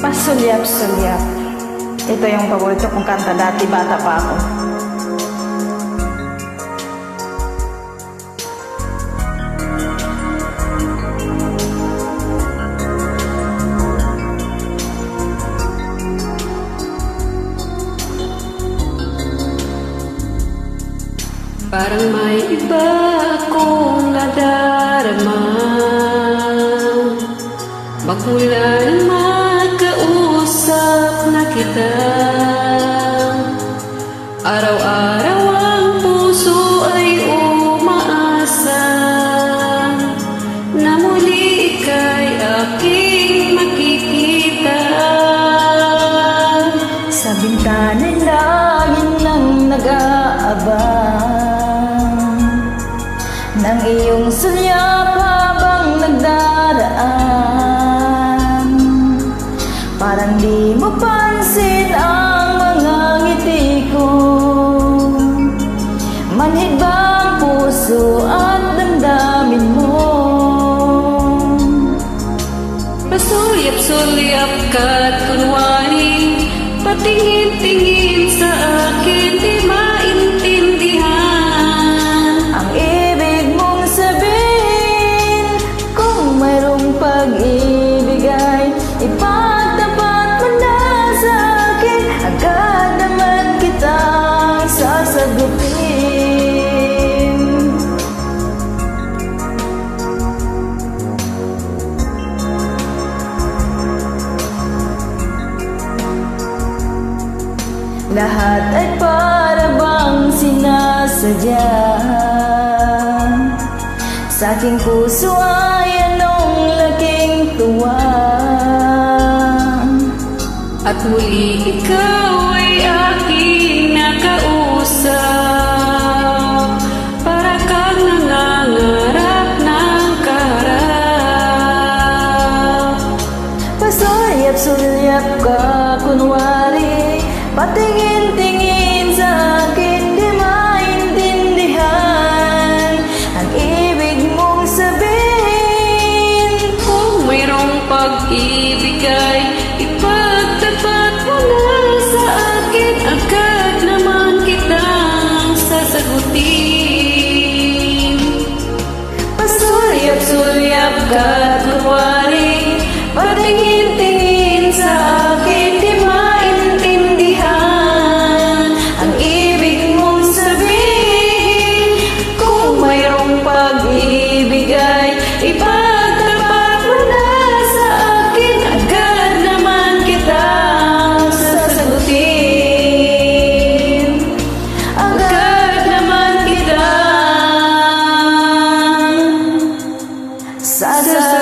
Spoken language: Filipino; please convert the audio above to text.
Pasulyap-sulyap. Ito yung paborito kong kanta dati bata pa ako. Parang may iba akong nadarama magmula nang magkausap na kita. Araw-araw ang puso ay umaasa na muli ika'y aking makikita. Sa bintana'y laging nang nag-aabang ng iyong sulyap habang nagdaraan. Parang di mo pansin ang mga ngiti ko, manhid ba ang puso at damdamin mo? Pasulyap-sulyap ka't kunwari patingin-tingin sa akin, di maintindihan Ang ibig mong sabihin, kung mayroong pag-ibig ay ipagtapat mo na sa akin, agad naman kitang sasagutin. Lahat ay para bang sinasadya, sa aking puso ay anong laking tuwa. at muli ikaw ay aking nakausap, para kang nangangarap ng kaharap. Pasulyap-sulyap ka kunwari, patingin-tingin sa akin, di maintindihan ang ibig mong sabihin. Kung mayroong pag-ibig ay ipagtapat mo na sa akin, agad naman kitang sasagutin. Pasulyap-sulyap ka kunwari, patingin-tingin sa akin, di maintindihan ang ibig mong sabihin. Kung mayroong pag-ibig ay ipagtapat mo na sa akin, agad naman kitang sasagutin. Agad naman kitang sasagutin.